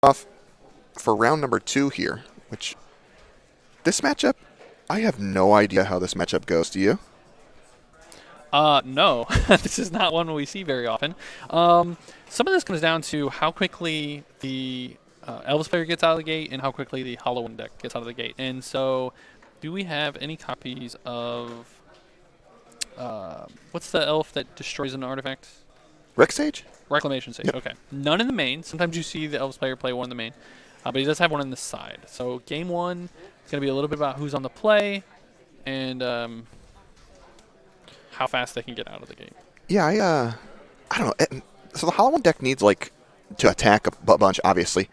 off for round number 2 here, which this matchup, I have no idea how this matchup goes. Do you? No. This is not one we see very often. Some of this comes down to how quickly the Elves player gets out of the gate and how quickly the Hollow One deck gets out of the gate. And so, do we have any copies of... what's the elf that destroys an artifact? Rex Sage? Reclamation Sage. Yep. Okay. None in the main. Sometimes you see the Elves player play one in the main. But he does have one in the side. So game 1 is going to be a little bit about who's on the play and how fast they can get out of the game. Yeah, I don't know. So the Hollow One deck needs, like, to attack a bunch, obviously.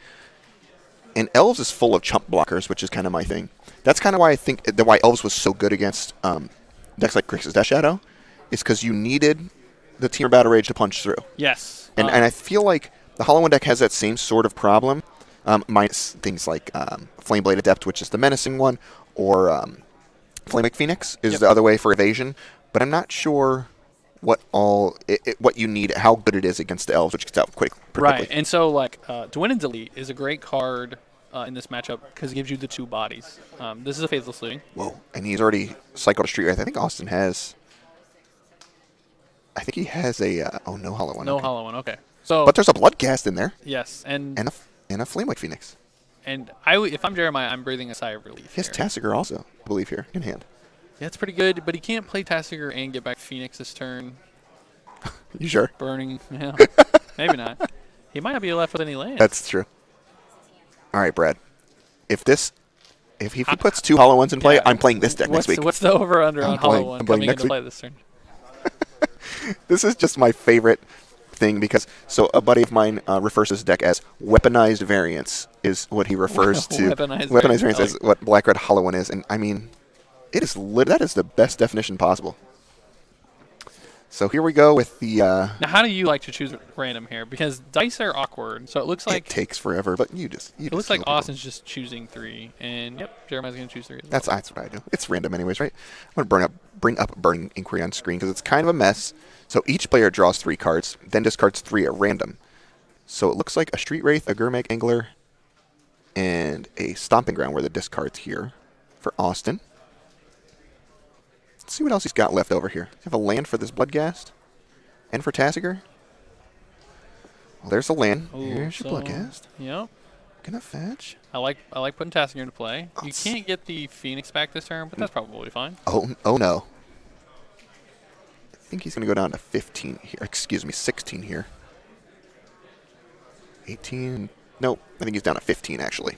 And Elves is full of chump blockers, which is kind of my thing. That's kind of why I think why Elves was so good against decks like Grixis Death Shadow, is because you needed the Temur Battle Rage to punch through. Yes. And I feel like the Hollow One deck has that same sort of problem, minus things like Flameblade Adept, which is the menacing one, or Flameic Phoenix is the other way for evasion. But I'm not sure what you need, how good it is against the Elves, which gets out pretty quickly. Right, and so like Dwynen's Elite is a great card in this matchup because it gives you the 2 bodies. This is a Faithless Looting. Whoa, and he's already cycled a Street Wraith. I think Austin has... I think he has a... no Hollow One. No okay. Hollow One, okay. So, but there's a Bloodcast in there. Yes, and a Flamewake Phoenix. And if I'm Jeremiah, I'm breathing a sigh of relief. He has Tasigur also, I believe, here in hand. Yeah, it's pretty good, but he can't play Tasigur and get back Phoenix this turn. You sure? Burning, yeah. Maybe not. He might not be left with any land. That's true. All right, Brad. If he puts 2 Hollow Ones in play, I'm playing this deck next week. What's the over-under on Hollow One coming into play this turn? This is just my favorite thing because a buddy of mine refers to this deck as weaponized variants is what he refers to. Weaponized variants is what Black Red Hollow One is, and I mean, that is the best definition possible. So here we go with the... now, how do you like to choose random here? Because dice are awkward, so it looks like... It takes forever, but it looks like Austin's just choosing 3, and yep, Jeremiah's going to choose 3 as well. That's what I do. It's random anyways, right? I'm going to bring up Burning Inquiry on screen because it's kind of a mess. So each player draws 3 cards, then discards 3 at random. So it looks like a Street Wraith, a Gurmag Angler, and a Stomping Ground were the discards here for Austin. Let's see what else he's got left over here. Does he have a land for this Bloodghast? And for Tasigur? Well, there's a land. Here's your Bloodghast. Yep. Gonna fetch. I like putting Tasigur into play. You can't get the Phoenix back this turn, but that's probably fine. Oh no. I think he's gonna go down to 15 here. Excuse me, 16 here. 18. Nope. I think he's down to 15 actually.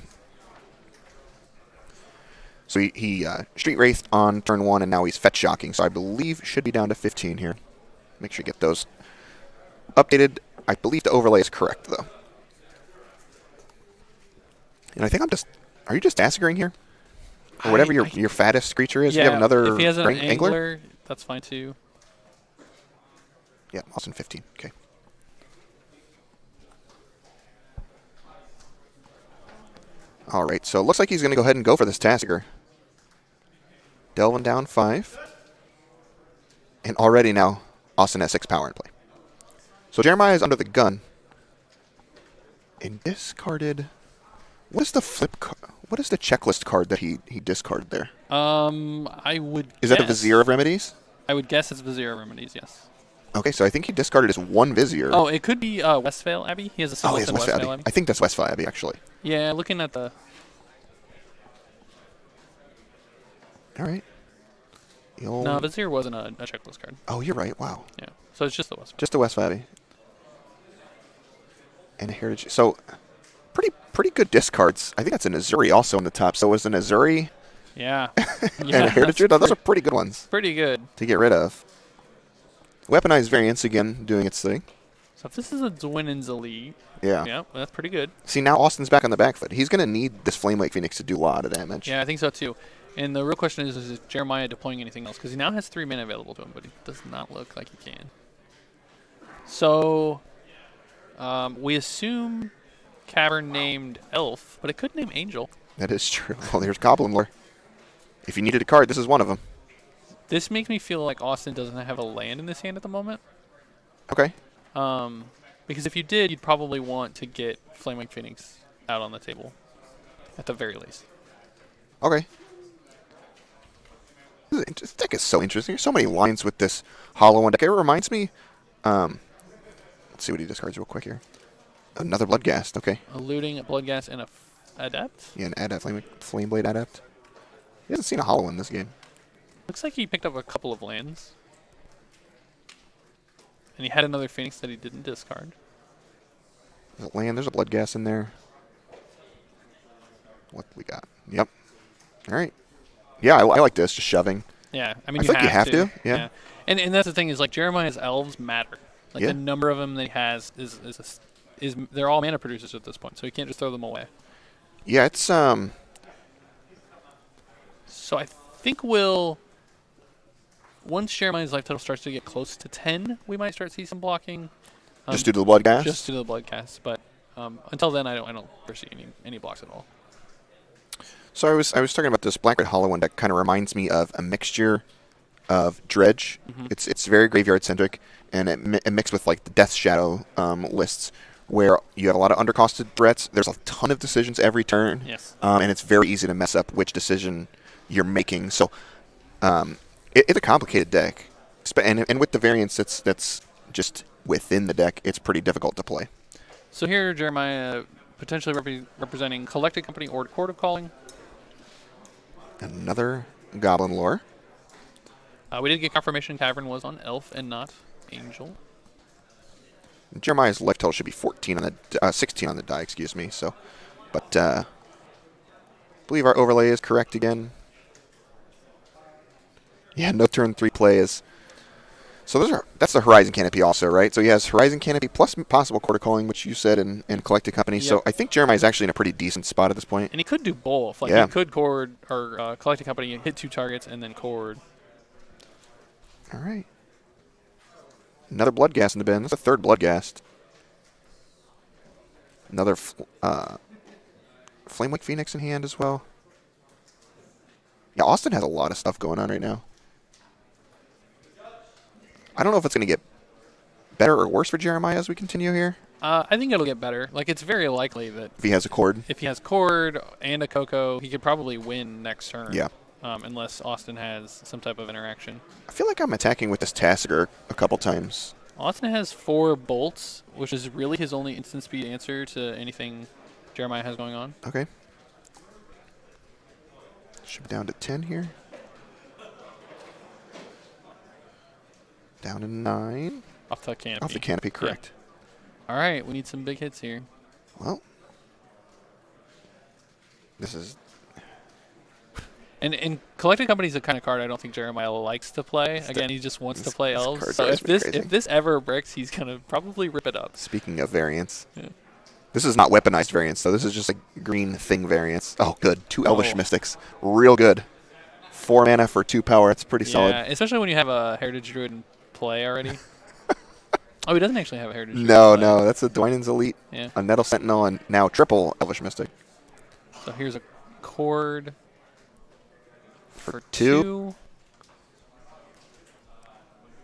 So he Street Wraithed on turn 1, and now he's Fetch Shocking. So I believe should be down to 15 here. Make sure you get those updated. I believe the overlay is correct, though. And I think are you just Tassigering here? Or whatever your fattest creature is? Yeah, you have another if he has an angler? That's fine, too. Yeah, Austin 15. Okay. All right, so it looks like he's going to go ahead and go for this Tasigur. Delving down 5. And already now, Austin has 6 power in play. So Jeremiah is under the gun. And discarded... What is the What is the checklist card that he discarded there? I would Is that the Vizier of Remedies? I would guess it's Vizier of Remedies, yes. Okay, so I think he discarded his 1 Vizier. Oh, it could be Westvale Abbey. He has a symbol Westvale Abbey. I think that's Westvale Abbey, actually. Yeah, looking at the... All right. No, Vizier wasn't a checklist card. Oh, you're right. Wow. Yeah, so it's just the Westvale. Just the Westvale Abbey. And a Heritage. So, pretty good discards. I think that's an Azuri also on the top. So it was an Azuri yeah. and a Heritage. Those are pretty good ones. Pretty good. To get rid of. Weaponized Variants, again, doing its thing. So if this is a Dwynen's Elite, yeah, well, that's pretty good. See, now Austin's back on the back foot. He's going to need this Flamewake Phoenix to do a lot of damage. Yeah, I think so too. And the real question is Jeremiah deploying anything else? Because he now has 3 mana available to him, but he does not look like he can. So we assume Cavern named Elf, but it could name Angel. That is true. Well, there's Goblin Lore. If you needed a card, this is one of them. This makes me feel like Austin doesn't have a land in this hand at the moment. Okay. Because if you did, you'd probably want to get Flamewake Phoenix out on the table, at the very least. Okay. This deck is so interesting. There's so many lines with this Hollow One deck. It reminds me. Let's see what he discards real quick here. Another Bloodghast. Okay. A Looting, a Bloodghast, and a Adept. Yeah, an Adept, Flameblade Adept. He hasn't seen a Hollow in this game. Looks like he picked up a couple of lands. And he had another Phoenix that he didn't discard. There's a land. There's a Bloodghast in there. What we got? Yep. All right. Yeah, I like this. Just shoving. Yeah, I mean, I think you have to. Yeah. And that's the thing is, like, Jeremiah's Elves matter. Like, Yeah. the number of them that he has is they're all mana producers at this point, so he can't just throw them away. Yeah, it's So I think once Jeremiah's life total starts to get close to 10, we might start to see some blocking. just due to the Bloodghast. Just due to the Bloodcast, but until then, I don't foresee any blocks at all. So I was talking about this Black-Red Hollow One deck. Kind of reminds me of a mixture of Dredge. Mm-hmm. It's very graveyard centric, and it mixed with like the Death Shadow lists, where you have a lot of undercosted threats. There's a ton of decisions every turn. Yes. And it's very easy to mess up which decision you're making. So it's a complicated deck, and with the variance that's just within the deck, it's pretty difficult to play. So here, Jeremiah potentially representing Collected Company or Court of Calling. Another Goblin Lore. We did get confirmation Cavern was on Elf and not Angel. Jeremiah's life total should be 16 on the die, excuse me. So, but I believe our overlay is correct again. Yeah, no turn 3 plays. So that's the Horizon Canopy also, right? So he has Horizon Canopy plus possible Court of Calling, which you said, and Collected Company. Yep. So I think Jeremiah's actually in a pretty decent spot at this point. And he could do both. Like, he could Cord or Collected Company and hit 2 targets and then Cord. All right. Another Bloodghast in the bin. That's a third Bloodghast. Another Flamewake Phoenix in hand as well. Yeah, Austin has a lot of stuff going on right now. I don't know if it's going to get better or worse for Jeremiah as we continue here. I think it'll get better. Like, it's very likely that if he has a Cord. If he has Cord and a Coco, he could probably win next turn. Yeah. Unless Austin has some type of interaction. I feel like I'm attacking with this Tassiger a couple times. Austin has 4 bolts, which is really his only instant speed answer to anything Jeremiah has going on. Okay. Should be down to 10 here. Down to 9. Off the canopy. Off the canopy, correct. Yeah. All right, we need some big hits here. Well, this is... And Collected Company is the kind of card I don't think Jeremiah likes to play. Again, he just wants to play Elves. So if this ever bricks, he's going to probably rip it up. Speaking of variants. Yeah. This is not weaponized variants, though. This is just a green thing variants. Oh, good. 2 Elvish Mystics. Real good. 4 mana for 2 power. That's pretty solid. Yeah, especially when you have a Heritage Druid in play already. Oh, he doesn't actually have a Heritage Druid. No. That's a Dwynen's Elite, yeah. A Nettle Sentinel, and now triple Elvish Mystic. So here's a Cord for 2. We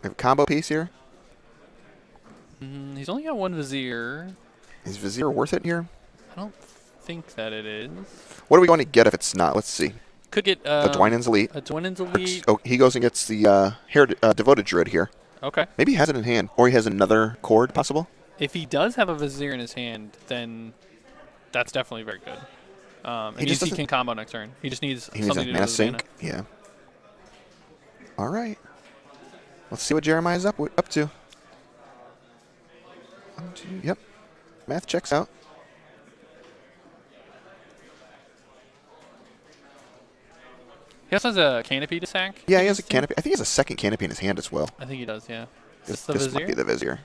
have a combo piece here. He's only got 1 Vizier. Is Vizier worth it here? I don't think that it is. What are we going to get if it's not? Let's see. Could get a Dwynen's Elite. A Dwynen's Elite. Oh, he goes and gets the Devoted Druid here. Okay. Maybe he has it in hand, or he has another Cord possible. If he does have a Vizier in his hand, then that's definitely very good. And he can combo next turn. He just needs something to do with his mana. Yeah. All right. Let's see what Jeremiah's up to. 1, 2. Yep. Math checks out. He also has a Canopy to sack. Yeah, he has a Canopy. I think he has a second Canopy in his hand as well. I think he does, yeah. This might be the Vizier.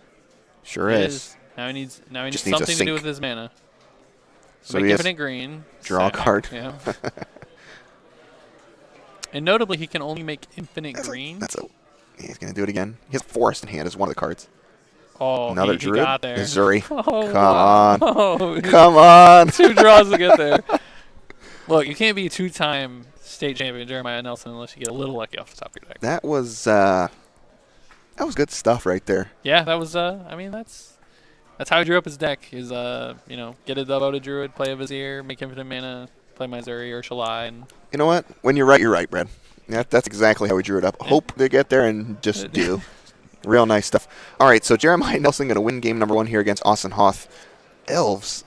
Sure is. Now he needs Just something to do with his mana. So make infinite green. Draw a card. Yeah. And notably, he can only make infinite green. He's going to do it again. He has Forest in hand as one of the cards. Oh, another he Druid. got there. Missouri. Oh, Come on. Come on. 2 draws to get there. Look, you can't be a 2-time state champion Jeremiah Nelson unless you get a little lucky off the top of your deck. That was good stuff right there. Yeah, that was. I mean, that's That's how I drew up his deck. Is get a devoted druid, play a vizier, make infinite mana, play my Zuri or Shalai, and You know what? When you're right, Brad. Yeah, that's exactly how we drew it up. Hope they get there and just do. Real nice stuff. All right, so Jeremiah Nelson going to win game number 1 here against Austin Hoth. Elves.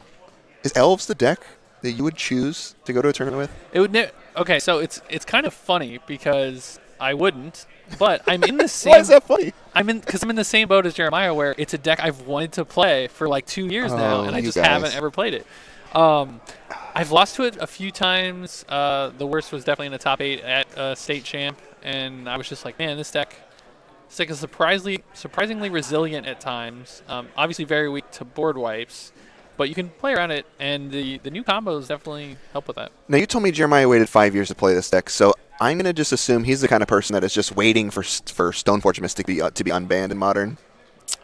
Is Elves the deck that you would choose to go to a tournament with? it would. Okay, so it's kind of funny because I wouldn't, but I'm in the same. Why is that funny? I'm in the same boat as Jeremiah, where it's a deck I've wanted to play for like 2 years now, and I just haven't ever played it. I've lost to it a few times. The worst was definitely in the top 8 at state champ, and I was just like, man, this deck is surprisingly resilient at times. Obviously very weak to board wipes, but you can play around it, and the new combos definitely help with that. Now, you told me Jeremiah waited 5 years to play this deck, so I'm going to just assume he's the kind of person that is just waiting for Stoneforge Mystic to be unbanned in Modern.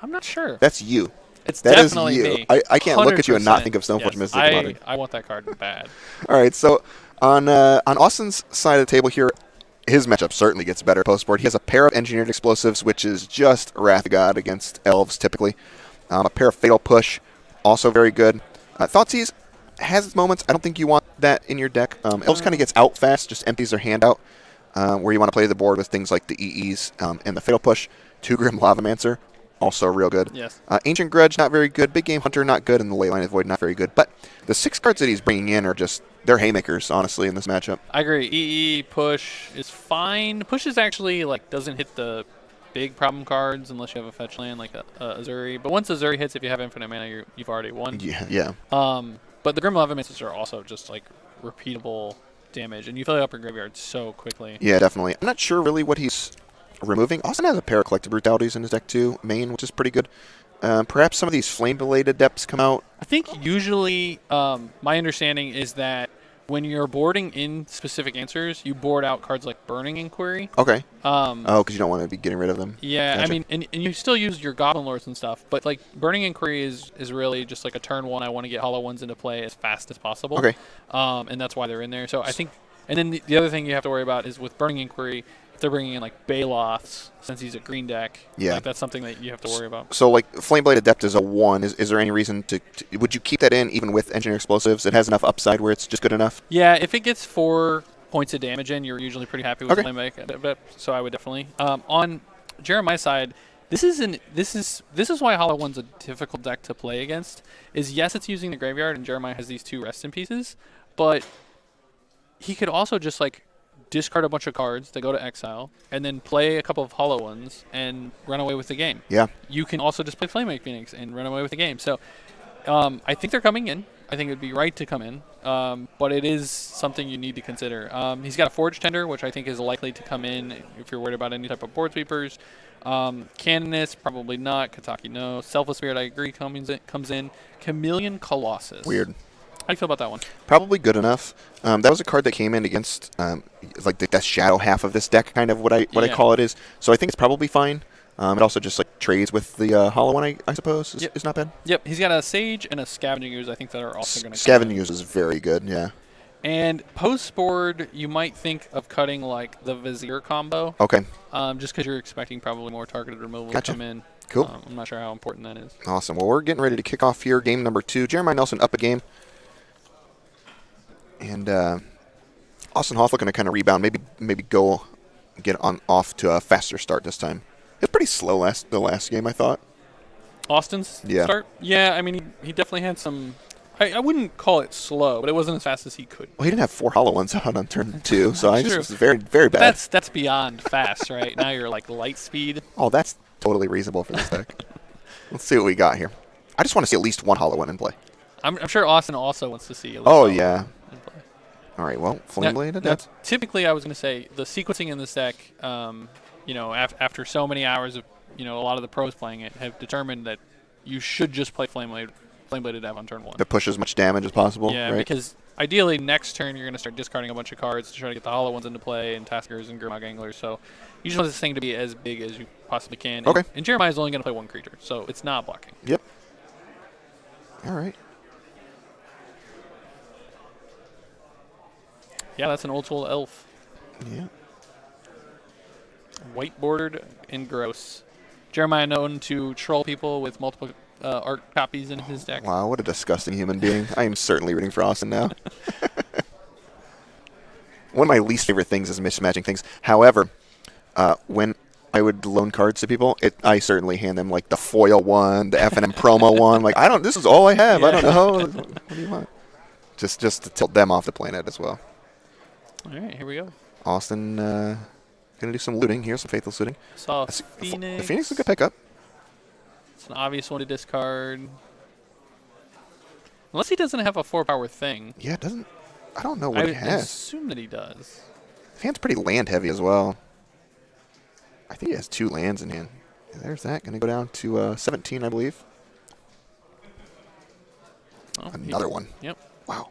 I'm not sure. That's you. It's that definitely is you. me. I can't look at you and not think of 100%. Stoneforge Yes, Mystic in Modern. I want that card bad. All right, so on Austin's side of the table here, his matchup certainly gets better post-board. He has a pair of Engineered Explosives, which is just Wrath of God against Elves, typically. A pair of Fatal Push, also very good. Thoughtseize has its moments. I don't think you want that in your deck. Elves kind of gets out fast, just empties their hand out, where you want to play the board with things like the EEs and the Fatal Push. 2 Grim Lavamancer, also real good. Yes. Ancient Grudge, not very good. Big Game Hunter, not good. And the Leyline of the Void, not very good. But the 6 cards that he's bringing in are just, they're haymakers, honestly, in this matchup. I agree. EE Push is fine. Push is actually doesn't hit the big problem cards unless you have a fetch land like a Azuri. But once Azuri hits, if you have infinite mana, you've already won. Yeah. But the Grim Lavamancers are also just repeatable damage, and you fill up your graveyard so quickly. Yeah, definitely. I'm not sure really what he's removing. Austin has a pair of Collective Brutalities in his deck too, main, which is pretty good. Perhaps some of these Flame-Blade Adepts come out. I think usually my understanding is that when you're boarding in specific answers, you board out cards like Burning Inquiry. Okay. Because you don't want to be getting rid of them. Yeah, Gotcha. I mean, and you still use your Goblin Lords and stuff, but Burning Inquiry is really just a turn 1. I want to get Hollow Ones into play as fast as possible. Okay. And that's why they're in there. So I think, and then the other thing you have to worry about is with Burning Inquiry, if they're bringing in Baloths, since he's a green deck, that's something that you have to worry about. So Flameblade Adept is a 1. Is there any reason to would you keep that in even with Engineer Explosives? It has enough upside where it's just good enough? Yeah, if it gets 4 points of damage in, you're usually pretty happy with Flameblade Adept, so I would definitely. On Jeremiah's side, this is why Hollow One's a difficult deck to play against. Is yes, it's using the graveyard, and Jeremiah has these 2 Rest in Pieces, but he could also just discard a bunch of cards that go to exile, and then play a couple of Hollow Ones and run away with the game. Yeah. You can also just play Flamewake Phoenix and run away with the game. So I think they're coming in. I think it would be right to come in, but it is something you need to consider. He's got a Forge Tender, which I think is likely to come in if you're worried about any type of board sweepers. Canonist, probably not. Kataki, no. Selfless Spirit, I agree, comes in. Chameleon Colossus. Weird. How do you feel about that one? Probably good enough. That was a card that came in against the shadow half of this deck, kind of what I call it is. So I think it's probably fine. It also just trades with the Hollow One, I suppose, is not bad. Yep, he's got a Sage and a Scavenging Ooze, I think, that are also going to Scavenging Ooze is very good, yeah. And post-board, you might think of cutting the Vizier combo. Okay. Just because you're expecting probably more targeted removal Gotcha. to come in. Cool. I'm not sure how important that is. Awesome. Well, we're getting ready to kick off here, game number 2. Jeremiah Nelson up a game. And Austin Hoth looking to kind of rebound, maybe go get off to a faster start this time. It was pretty slow the last game, I thought. Austin's start? Yeah, I mean, he definitely had some. I wouldn't call it slow, but it wasn't as fast as he could. Well, he didn't have 4 Hollow Ones out on turn 2, so I just was very, very bad. That's beyond fast, right? Now you're light speed. Oh, that's totally reasonable for this deck. Let's see what we got here. I just want to see at least 1 Hollow One in play. I'm sure Austin also wants to see. Oh, yeah. All right, well, Flameblade Adept. Typically, I was going to say the sequencing in this deck, after so many hours of, a lot of the pros playing it have determined that you should just play Flameblade Adept on turn 1. To push as much damage as possible, yeah, right? Because ideally next turn you're going to start discarding a bunch of cards to try to get the Hollow Ones into play and Taskers and Grimog Anglers. So you just want this thing to be as big as you possibly can. Okay. And Jeremiah's only going to play 1 creature, so it's not blocking. Yep. All right. Yeah, that's an old school elf. Yeah. White bordered and gross. Jeremiah known to troll people with multiple art copies in his deck. Wow, what a disgusting human being. I am certainly rooting for Austin now. One of my least favorite things is mismatching things. However, when I would loan cards to people, I certainly hand them like the foil one, the F&M promo one. Like, this is all I have. Yeah. I don't know. What do you want? Just to tilt them off the planet as well. All right, here we go. Austin going to do some looting here, some faithless looting. Saw Phoenix. The Phoenix is a good pickup. It's an obvious one to discard. Unless he doesn't have a 4-power thing. Yeah, it doesn't. I don't know what he I has. assume that he does. His hand's pretty land heavy as well. I think he has 2 lands in hand. There's that. Going to go down to 17, I believe. Oh, Another one. Yep. Wow.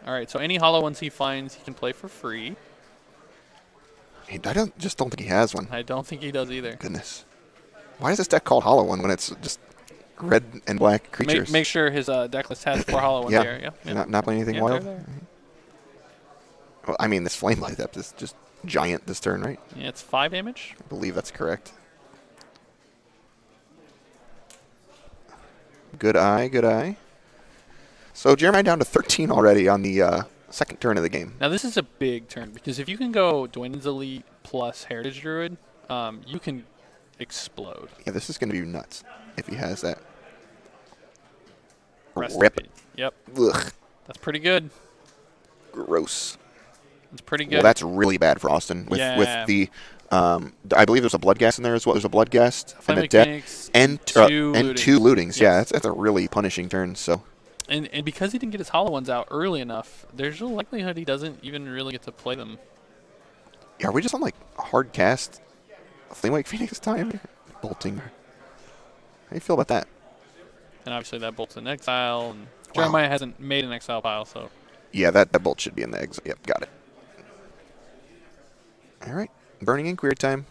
All right, so any hollow ones he finds, he can play for free. I don't think he has one. I don't think he does either. Goodness. Why is this deck called Hollow One when it's just red and black creatures? Make sure his deck list has 4 hollow ones Yeah. there. Yeah. Not playing anything Yeah, wild? they're there. Well, I mean, this Flame Light Depth is just giant this turn, right? Yeah, it's 5 damage. I believe that's correct. Good eye, good eye. So Jeremiah down to 13 already on the second turn of the game. Now, this is a big turn because if you can go Dwayne's Elite plus Heritage Druid, you can explode. Yeah, this is going to be nuts if he has that. Rest in Rip. peace. Yep. Ugh, That's pretty good. gross. It's pretty good. Well, that's really bad for Austin with the. I believe there's a Bloodghast in there as well. There's a Bloodghast and a death and 2 lootings. Yeah, that's a really punishing turn. So. And because he didn't get his hollow ones out early enough, there's a likelihood he doesn't even really get to play them. Yeah, are we just on like hard cast Flame Wake Phoenix time? Bolting. How do you feel about that? And obviously that bolt's in exile, and Jeremiah hasn't made an exile pile, so. Yeah, that bolt should be in the exile. Yep, got it. All right, Burning Inquiry time.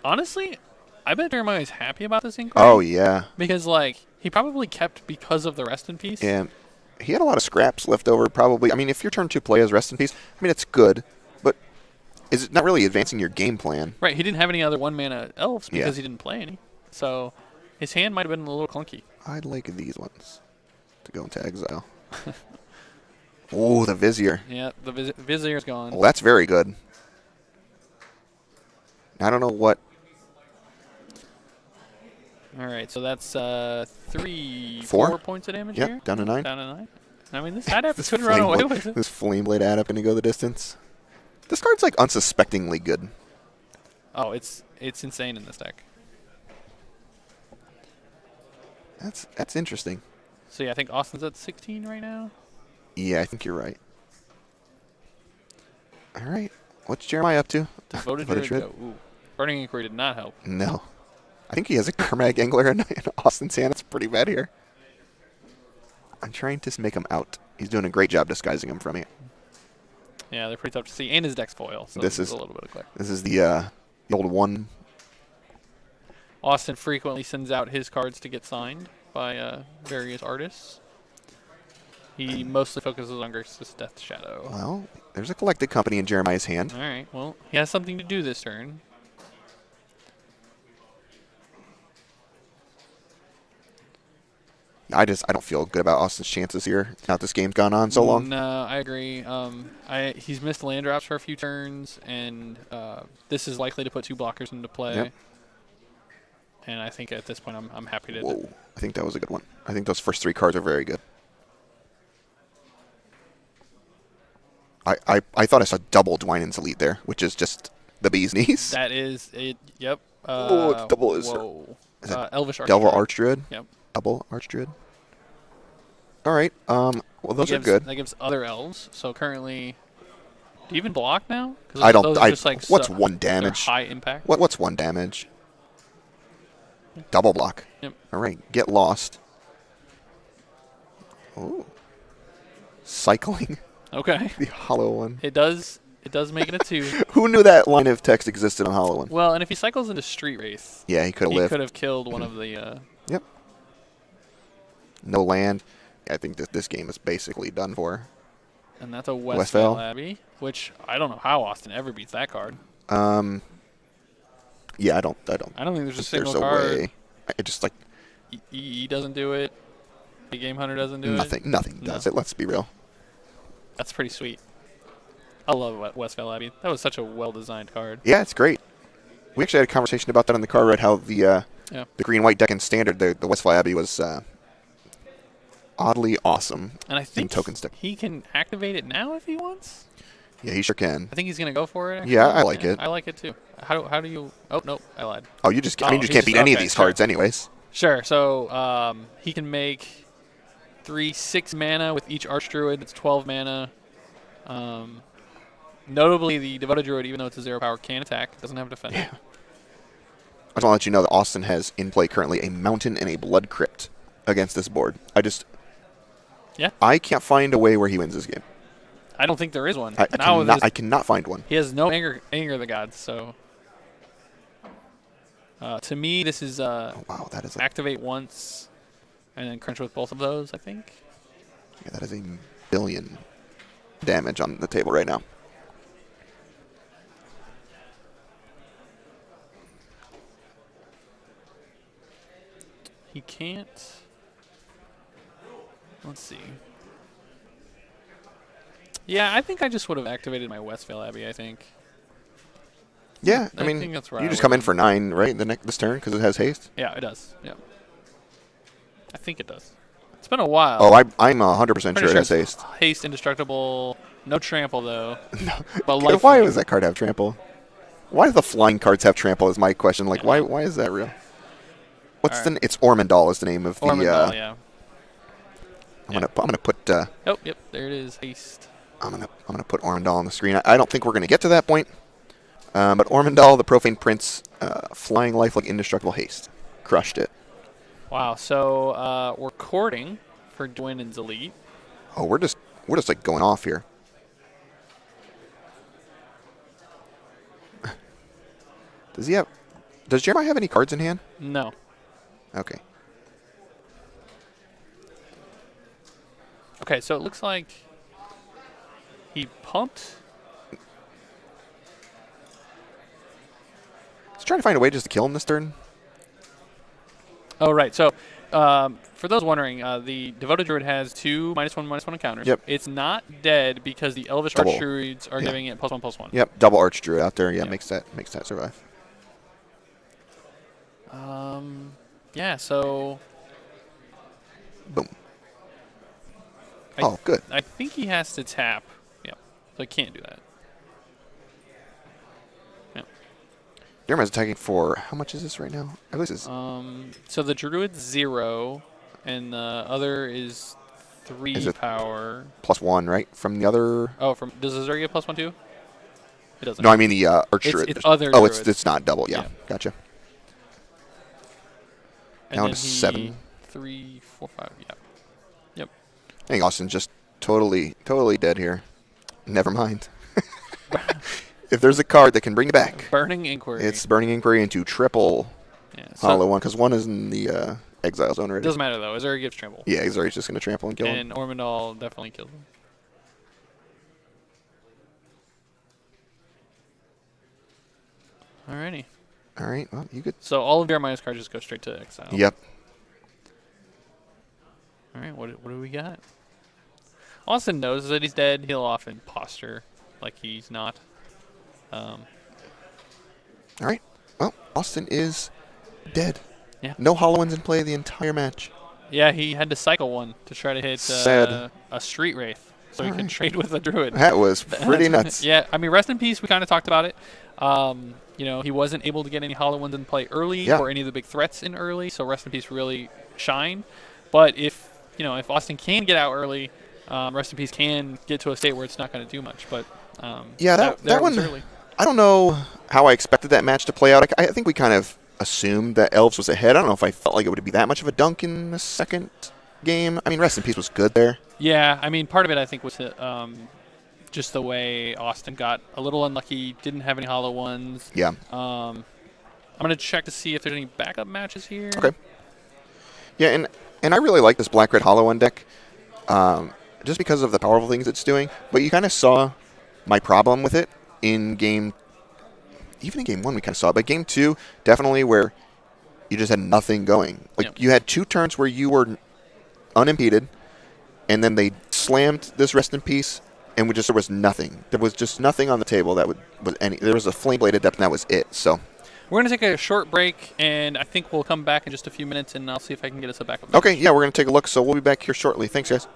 Honestly, I bet Jeremiah is happy about this inquiry. Oh, yeah. Because, like, he probably kept because of the Rest in Peace. Yeah. He had a lot of scraps left over, probably. I mean, if your turn 2 play as Rest in Peace, I mean, it's good, but is it not really advancing your game plan? Right, he didn't have any other 1-mana elves because he didn't play any. So his hand might have been a little clunky. I'd like these ones to go into exile. Oh, the Vizier. Yeah, the Vizier's gone. Well, that's very good. I don't know what. All right, so that's 4 points of damage Yep, here. down to 9. Down to 9. I mean, this Adept could run away with it. This Flame Blade Adept going to go the distance. This card's like unsuspectingly good. Oh, it's insane in this deck. That's interesting. So yeah, I think Austin's at 16 right now. Yeah, I think you're right. All right, what's Jeremiah up to? Devoted Druid. Ooh, Burning Inquiry did not help. No. I think he has a Kermag Angler in Austin's hand. It's pretty bad here. I'm trying to make him out. He's doing a great job disguising him from me. Yeah, they're pretty tough to see. And his deck's foil, so this is a little bit of clear. This is the old one. Austin frequently sends out his cards to get signed by various artists. He mostly focuses on Grixis Death Shadow. Well, there's a collected company in Jeremiah's hand. All right, well, he has something to do this turn. I don't feel good about Austin's chances here. Now this game's gone on so long. No, I agree. He's missed land drops for a few turns, and this is likely to put 2 blockers into play. Yep. And I think at this point, I'm happy to. Whoa, I think that was a good one. I think those first 3 cards are very good. I thought I saw double Dwynen's Elite there, which is just the bee's knees. That is it. Yep. Oh, it's double. Whoa. Elvish Archdruid. Delva Archdruid. Yep. Double Archdruid. All right. Well, those are good. That gives other elves. So currently, do you even block now? I don't. Those are just like what's 1 damage? High impact. What's 1 damage? Double block. Yep. All right. Get lost. Oh. Cycling. Okay. The hollow one. It does make it a 2. Who knew that line of text existed on hollow one? Well, and if he cycles into Street Wraith, yeah, he could have lived. He could have killed one of the. Yep. No land. I think this game is basically done for. And that's a Westvale Abbey, which I don't know how Austin ever beats that card. I Yeah, I don't I don't think there's a think single there's a card. way. I just like EE doesn't do it. The Game Hunter doesn't do it. nothing does it. Let's be real. That's pretty sweet. I love Westvale Abbey. That was such a well-designed card. Yeah, it's great. We actually had a conversation about that in the car ride. How the green-white deck in standard, the Westfall Abbey was oddly awesome. And I think token stick. he can activate it now if he wants. Yeah, he sure can. I think he's gonna go for it. Actually. Yeah, I like it. I like it too. How do you? Oh nope, I lied. Oh, you just you just can't beat any of these cards, anyways. Sure. So he can make 3/6 mana with each Archdruid. It's 12 mana. Notably, the Devoted Druid, even though it's a 0 power, can attack. Doesn't have defense. Yeah. I just want to let you know that Austin has in play currently a Mountain and a Blood Crypt against this board. I can't find a way where he wins this game. I don't think there is one. I cannot find one. He has no anger of the gods. So to me, this is wow, that is activate once and then crunch with both of those. I think. Yeah, that is a billion damage on the table right now. He can't. Let's see. Yeah, I think I just would have activated my Westvale Abbey, I think. Yeah, I mean, think that's where you I just would come in for 9, right, this turn, because it has haste? Yeah, it does. Yeah. I think it does. It's been a while. Oh, I'm 100% sure it has haste. Haste, indestructible. No trample, though. No. But why does that card have trample? Why do the flying cards have trample is my question. Like, why is that real? It's Ormondal is the name of the... Ormondal, yeah. I'm gonna put... oh, yep, there it is, haste. I'm gonna put Ormondal on the screen. I don't think we're gonna get to that point. But Ormondal, the Profane Prince, flying lifelink indestructible haste. Crushed it. Wow, so we're courting for Dwin and Zalit. Oh, we're just like going off here. Does Jeremiah have any cards in hand? No. Okay. Okay, so it looks like he pumped. He's trying to find a way just to kill him this turn. Oh, right. So, for those wondering, the Devoted Druid has 2 -1/-1 encounters. Yep. It's not dead because the Elvish Archdruids are giving it +1/+1. Yep, double Archdruid out there. Yeah, makes that survive. Yeah, so... Boom. Good. I think he has to tap. Yep. So he can't do that. Yep. Jeremiah's attacking for... How much is this right now? I believe this is... So the Druid's 0, and the other is 3 power. +1, right? From the other... Oh, does Azure get +1 too? It doesn't. No, I mean the Archdruid. It's other Druids. Druids. It's not double. Yeah. Gotcha. And down to 7. 3, 4, 5. Yeah. Yep. I think Austin's just totally dead here. Never mind. If there's a card that can bring it back, Burning Inquiry. it's Burning Inquiry into triple hollow one, because one is in the exile zone already. Doesn't matter though. Azure gives trample. Yeah, Azori's just going to trample and kill him. And Ormondal definitely kills him. Alrighty. All right. Well, you could. So all of Jeremiah's cards just go straight to exile. Yep. All right. What do we got? Austin knows that he's dead. He'll often posture like he's not. All right. Well, Austin is dead. Yeah. No hollow ones in play the entire match. Yeah, he had to cycle one to try to hit a Street Wraith, so he could trade with a Druid. That was pretty nuts. Yeah, I mean, rest in peace. We kind of talked about it. You know, he wasn't able to get any hollow ones in play early or any of the big threats in early, so rest in peace really shined. But if Austin can get out early, rest in peace can get to a state where it's not going to do much. But that one, early. I don't know how I expected that match to play out. I think we kind of assumed that Elves was ahead. I don't know if I felt like it would be that much of a dunk in the second game. I mean, rest in peace was good there. Yeah, I mean, part of it I think was just the way Austin got a little unlucky, didn't have any hollow ones. Yeah. I'm going to check to see if there's any backup matches here. Okay. Yeah, and I really like this black-red hollow one deck just because of the powerful things it's doing. But you kind of saw my problem with it in game even in game 1 we kind of saw it, but game 2 definitely where you just had nothing going. Like you had 2 turns where you were unimpeded, and then they slammed this rest in peace, and there was nothing. There was just nothing on the table that was any. There was a flame blade adept, and that was it. So we're going to take a short break, and I think we'll come back in just a few minutes, and I'll see if I can get us a backup. Okay, yeah, we're going to take a look, so we'll be back here shortly. Thanks, guys.